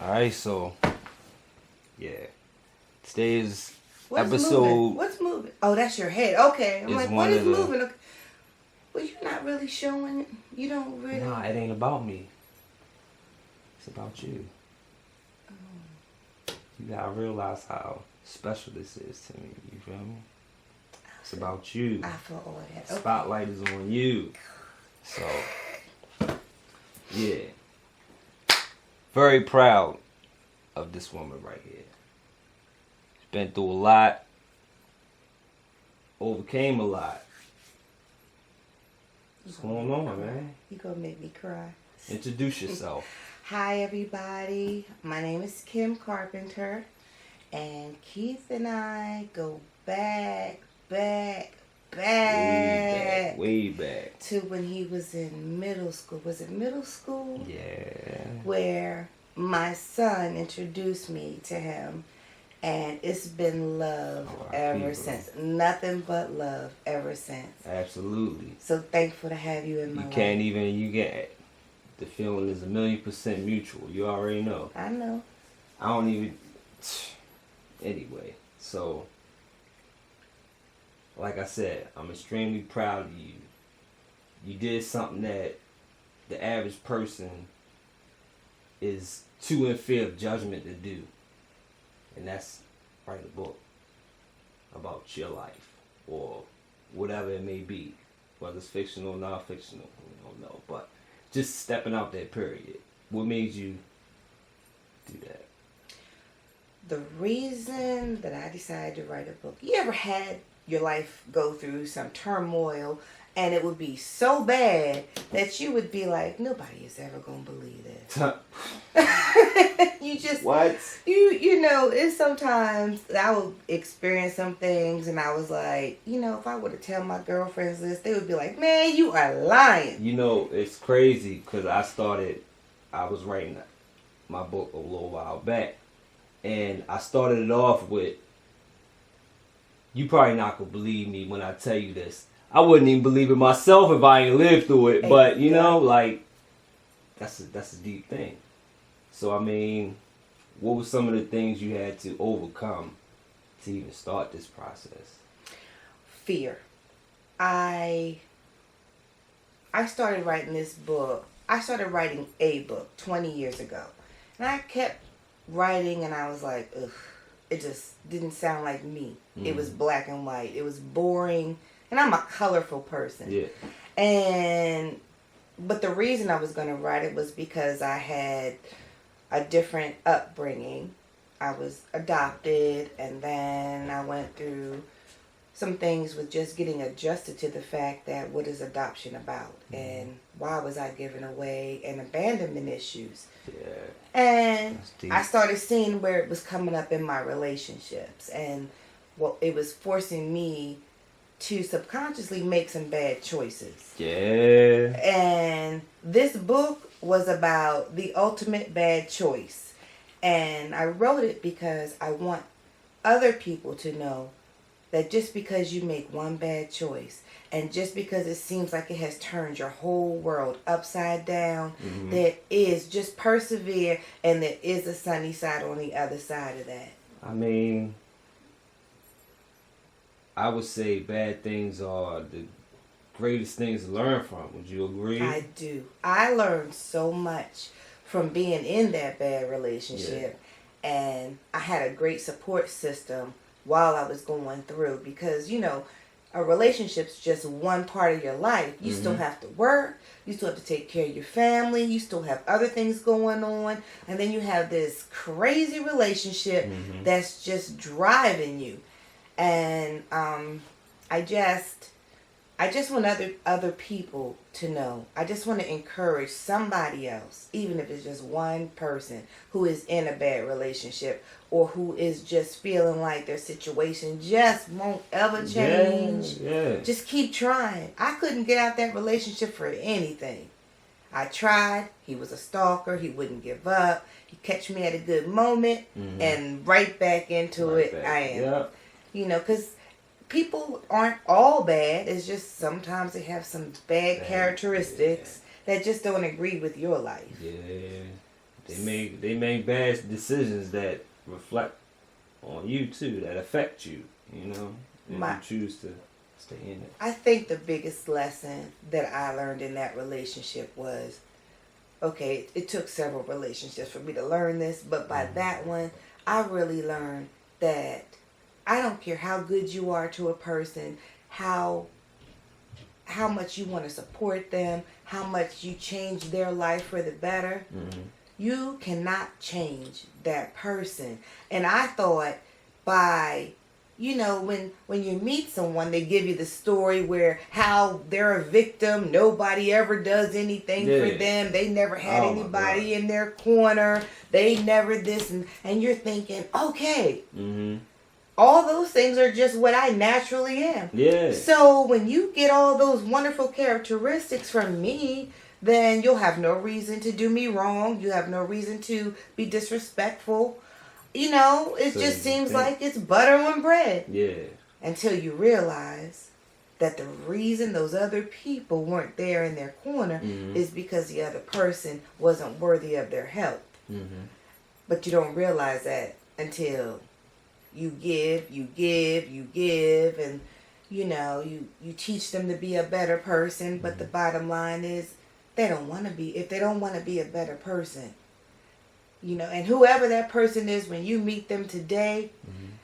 Alright, so yeah. Today's What's episode moving? What's moving? Oh, that's your head. Okay. I'm like, what is moving? Okay. Well, you're not really showing it. You don't really. Nah, it ain't about me. It's about you. You gotta realize how special this is to me. You feel me? It's about you. I feel all that. The spotlight is on you. So, yeah. Very proud of this woman right here. She's been through a lot. Overcame a lot. What's going on, man? You gonna make me cry. Introduce yourself. Hi, everybody. My name is Kim Carpenter. And Keith and I go back. Way back. To when he was in middle school. Was it middle school? Yeah. Where my son introduced me to him. And it's been love ever since. Nothing but love ever since. Absolutely. So thankful to have you in my life. You get the feeling is 1,000,000% mutual. You already know. I know. I don't even. Anyway, so like I said, I'm extremely proud of you. You did something that the average person is too in fear of judgment to do. And that's write a book about your life or whatever it may be. Whether it's fictional or non-fictional, we don't know. But just stepping out that period. What made you do that? The reason that I decided to write a book, you ever had your life go through some turmoil and it would be so bad that you would be like, nobody is ever going to believe this. You just, what? You know, it's sometimes I would experience some things and I was like, you know, if I were to tell my girlfriends this, they would be like, man, you are lying. You know, it's crazy because I was writing my book a little while back. And I started it off with, you probably not gonna believe me when I tell you this. I wouldn't even believe it myself if I ain't lived through it. But you know, like that's a deep thing. So I mean, what were some of the things you had to overcome to even start this process? Fear. I started writing this book. I started writing a book 20 years ago, and I kept writing and I was like, ugh, it just didn't sound like me. It was black and white. It was boring. And I'm a colorful person. Yeah. But the reason I was going to write it was because I had a different upbringing. I was adopted and then I went through some things with just getting adjusted to the fact that what is adoption about and why was I given away and abandonment issues. Yeah. And I started seeing where it was coming up in my relationships and it was forcing me to subconsciously make some bad choices. Yeah. And this book was about the ultimate bad choice. And I wrote it because I want other people to know that just because you make one bad choice and just because it seems like it has turned your whole world upside down, there is, just persevere, and there is a sunny side on the other side of that. I mean, I would say bad things are the greatest things to learn from. Would you agree? I do. I learned so much from being in that bad relationship, and I had a great support system while I was going through, because you know, a relationship's just one part of your life. You still have to work, you still have to take care of your family, you still have other things going on, and then you have this crazy relationship that's just driving you. And I just want other people to know. I just want to encourage somebody else, even if it's just one person who is in a bad relationship or who is just feeling like their situation just won't ever change. Yeah. Just keep trying. I couldn't get out that relationship for anything. I tried. He was a stalker. He wouldn't give up. He catch me at a good moment and right back into it. I am. Yep. You know, because people aren't all bad. It's just sometimes they have some bad characteristics that just don't agree with your life. Yeah. They make bad decisions that reflect on you too, that affect you. You know, if you choose to stay in it. I think the biggest lesson that I learned in that relationship was, okay, it took several relationships for me to learn this, but by that one, I really learned that I don't care how good you are to a person, how much you want to support them, how much you change their life for the better. You cannot change that person. And I thought by, you know, when you meet someone, they give you the story where how they're a victim, nobody ever does anything for them, they never had anybody in their corner, they never this, and you're thinking, okay, all those things are just what I naturally am. So when you get all those wonderful characteristics from me, then you'll have no reason to do me wrong. You have no reason to be disrespectful. You know, it just seems like it's butter on bread. Until you realize that the reason those other people weren't there in their corner is because the other person wasn't worthy of their help. But you don't realize that until you give, and you know, you teach them to be a better person. But the bottom line is, they don't want to be. If they don't want to be a better person, you know, and whoever that person is, when you meet them today,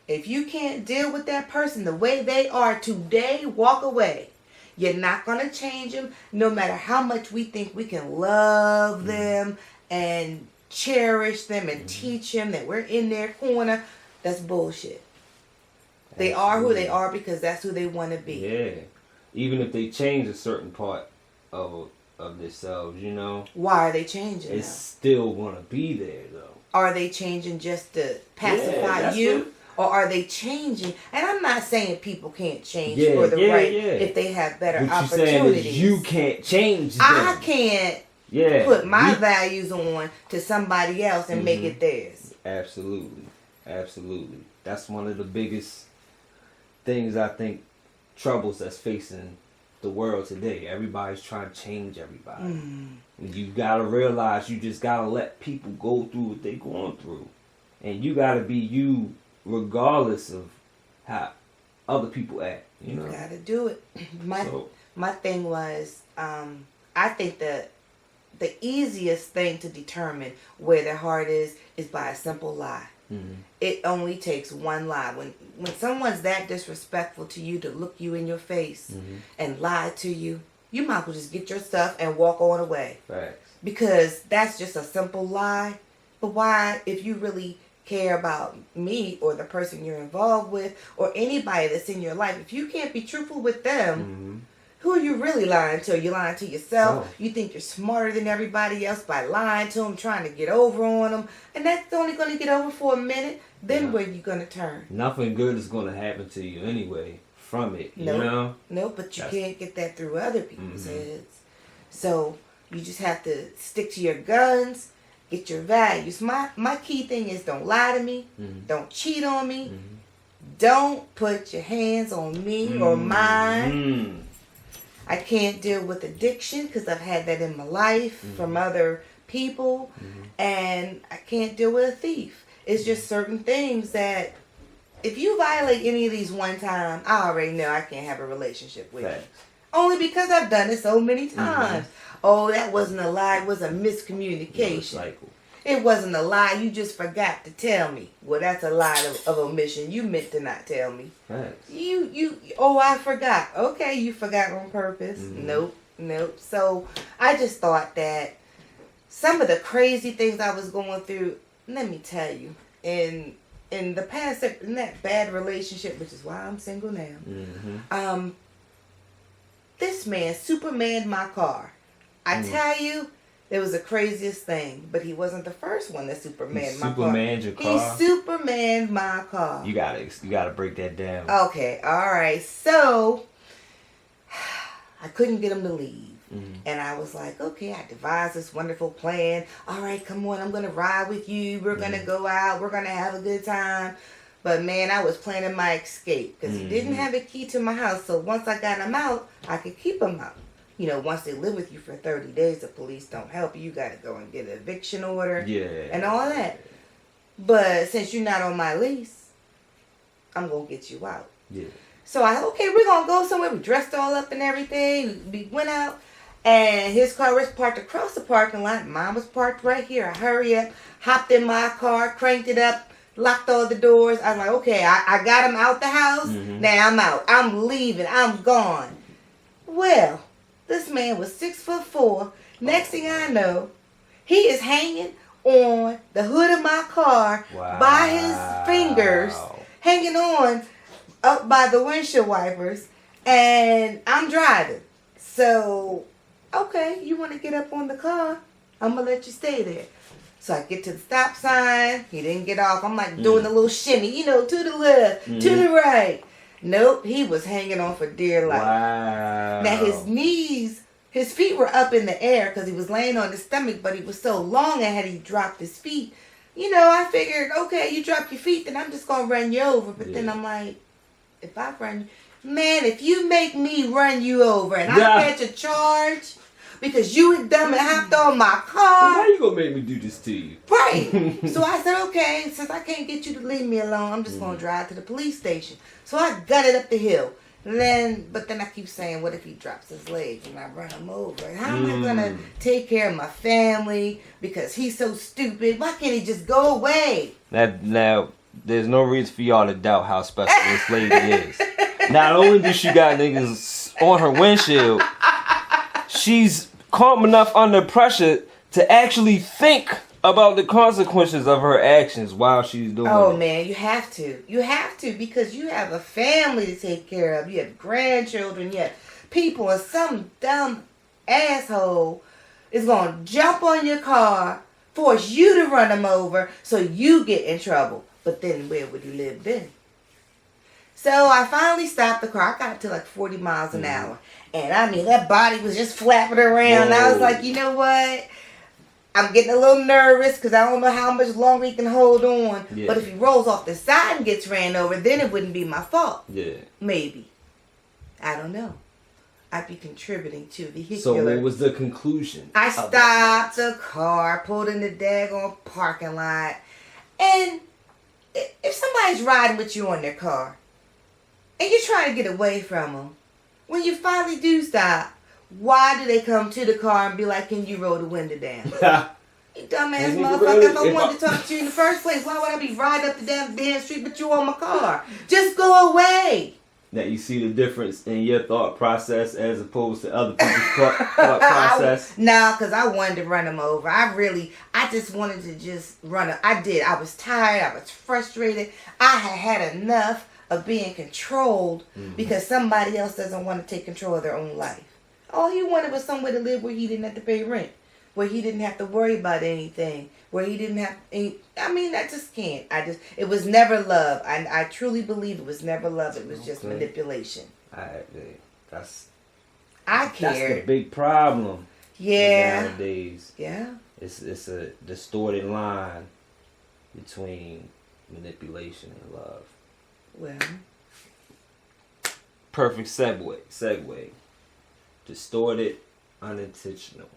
if you can't deal with that person the way they are today, walk away. You're not going to change them, no matter how much we think we can love them and cherish them and teach them that we're in their corner. That's bullshit. They are who they are because that's who they want to be. Even if they change a certain part of themselves, you know. Why are they changing? It's still going to be there, though. Are they changing just to pacify you? Or are they changing? And I'm not saying people can't change for the right if they have better opportunities. You can't change them. I can't put my values on to somebody else and make it theirs. Absolutely. That's one of the biggest things I think, troubles that's facing the world today. Everybody's trying to change everybody. And you gotta realize you just gotta let people go through what they're going through. And you gotta be you regardless of how other people act. You know? Gotta do it. My thing was, I think that the easiest thing to determine where their heart is by a simple lie. It only takes one lie. When someone's that disrespectful to you, to look you in your face and lie to you, you might as well just get your stuff and walk on away. Because that's just a simple lie. But why, if you really care about me or the person you're involved with or anybody that's in your life, if you can't be truthful with them, who are you really lying to? You're lying to yourself. You think you're smarter than everybody else by lying to them, trying to get over on them. And that's only going to get over for a minute. Then where you going to turn? Nothing good is going to happen to you anyway from it, you know? No, but you can't get that through other people's heads. So you just have to stick to your guns, get your values. My key thing is don't lie to me. Don't cheat on me. Don't put your hands on me or mine. I can't deal with addiction because I've had that in my life from other people. And I can't deal with a thief. It's just certain things that if you violate any of these one time, I already know I can't have a relationship with you. Only because I've done it so many times. Oh, that wasn't a lie. It was a miscommunication. It wasn't a lie. You just forgot to tell me. Well, that's a lie of omission. You meant to not tell me. I forgot. Okay, you forgot on purpose. Nope. So I just thought that some of the crazy things I was going through, let me tell you, in the past, in that bad relationship, which is why I'm single now, this man Supermaned my car. I tell you, it was the craziest thing, but he wasn't the first one that Supermaned my car. Supermaned your car? He Supermaned my car. You gotta break that down. Okay, alright. So, I couldn't get him to leave. And I was like, okay, I devised this wonderful plan. Alright, come on, I'm going to ride with you. We're going to go out. We're going to have a good time. But man, I was planning my escape because he didn't have a key to my house. So once I got him out, I could keep him out. once they live with you for 30 days, the police don't help you. You got to go and get an eviction order. Yeah. And all that. But since you're not on my lease, I'm going to get you out. Yeah. So I said, okay, we're going to go somewhere. We dressed all up and everything. We went out. And his car was parked across the parking lot. Mine was parked right here. I hurry up, hopped in my car, cranked it up, locked all the doors. I was like, okay, I got him out the house. Mm-hmm. Now I'm out. I'm leaving. I'm gone. Well, this man was 6'4". Next thing I know, he is hanging on the hood of my car by his fingers, hanging on up by the windshield wipers, and I'm driving. So, okay, you want to get up on the car? I'm going to let you stay there. So I get to the stop sign. He didn't get off. I'm like doing a little shimmy, to the left, to the right. Nope, he was hanging on for dear life. Wow. Now his feet were up in the air because he was laying on his stomach, but he was so long and had he dropped his feet. I figured, okay, you drop your feet, then I'm just going to run you over. But then I'm like, if I run you, man, if you make me run you over and I catch a charge because you were dumb and hopped on my car. How you going to make me do this to you? Right. So I said, okay, since I can't get you to leave me alone, I'm just going to drive to the police station. So I gutted up the hill. But then I keep saying, what if he drops his leg and I run him over? How am I going to take care of my family because he's so stupid? Why can't he just go away? Now, there's no reason for y'all to doubt how special this lady is. Not only does she got niggas on her windshield, she's calm enough under pressure to actually think about the consequences of her actions while she's doing it. Oh, man, you have to. You have to because you have a family to take care of. You have grandchildren. You have people, and some dumb asshole is going to jump on your car, force you to run him over so you get in trouble. But then where would he live then? So I finally stopped the car. I got up to like 40 miles an hour. And I mean, that body was just flapping around. I was like, you know what? I'm getting a little nervous because I don't know how much longer he can hold on. Yeah. But if he rolls off the side and gets ran over, then it wouldn't be my fault. Yeah. Maybe. I don't know. I'd be contributing to vehicular. So what was the conclusion? I stopped the car, pulled in the daggone parking lot. And if somebody's riding with you on their car, and you're trying to get away from them, when you finally do stop, why do they come to the car and be like, can you roll the window down? You dumbass motherfucker, if I wanted to talk to you in the first place, why would I be riding up the damn street but you on my car? Just go away. Now you see the difference in your thought process as opposed to other people's thought process? No, because I wanted to run him over. I just wanted to just run him. I did. I was tired. I was frustrated. I had enough of being controlled because somebody else doesn't want to take control of their own life. All he wanted was somewhere to live where he didn't have to pay rent, where he didn't have to worry about anything, where he didn't have any, I just can't. It was never love. I truly believe it was never love. It was just manipulation. I cared. That's the big problem. Yeah. Nowadays. Yeah. It's a distorted line between manipulation and love. Well. Perfect segue. Distorted, unintentional,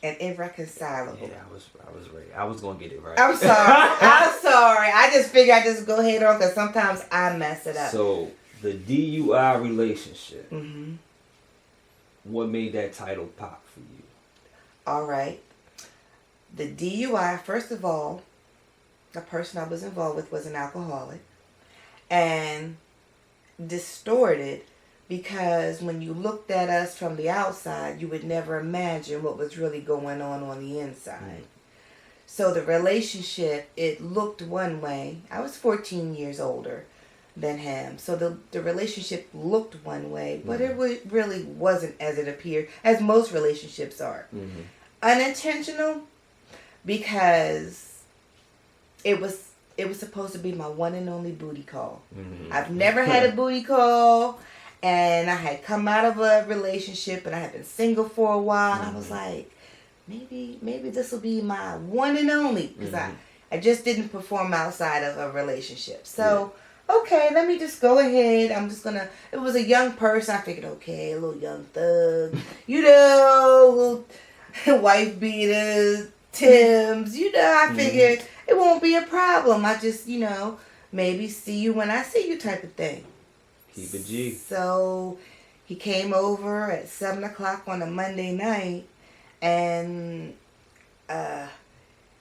and irreconcilable. Yeah, I was ready. I was gonna get it right. I'm sorry. I just figured I'd just go ahead on because sometimes I mess it up. So the DUI relationship. Mm-hmm. What made that title pop for you? All right. The DUI. First of all, the person I was involved with was an alcoholic, and distorted. Because when you looked at us from the outside, you would never imagine what was really going on the inside. So the relationship, it looked one way. I was 14 years older than him. So the relationship looked one way, but it really wasn't as it appeared, as most relationships are. Mm-hmm. Unintentional, because it was supposed to be my one and only booty call. Mm-hmm. I've never had a booty call. And I had come out of a relationship and I had been single for a while. And I was like, maybe this will be my one and only. Because I just didn't perform outside of a relationship. So okay, let me just go ahead. I'm just gonna. It was a young person. I figured, okay, a little young thug, little wife beaters, Tim's. I figured it won't be a problem. I just, maybe see you when I see you type of thing. Keep it G. So he came over at 7:00 on a Monday night, and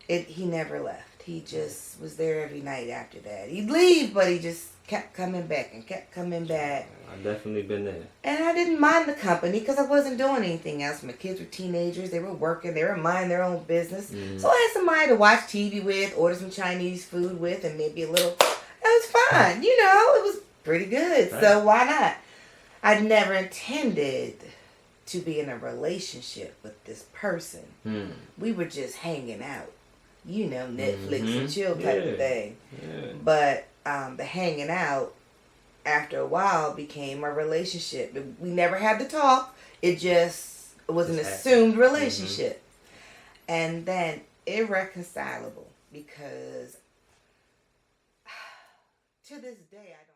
he never left. He just was there every night after that. He'd leave, but he just kept coming back and kept coming back. I've definitely been there. And I didn't mind the company because I wasn't doing anything else. My kids were teenagers. They were working. They were minding their own business. Mm-hmm. So I had somebody to watch TV with, order some Chinese food with, and maybe a little. It was fun. It was pretty good. Right. So why not? I never intended to be in a relationship with this person. We were just hanging out. Netflix and chill type of thing. Yeah. But the hanging out, after a while, became a relationship. We never had to talk. It was an assumed relationship. And then irreconcilable, because to this day I don't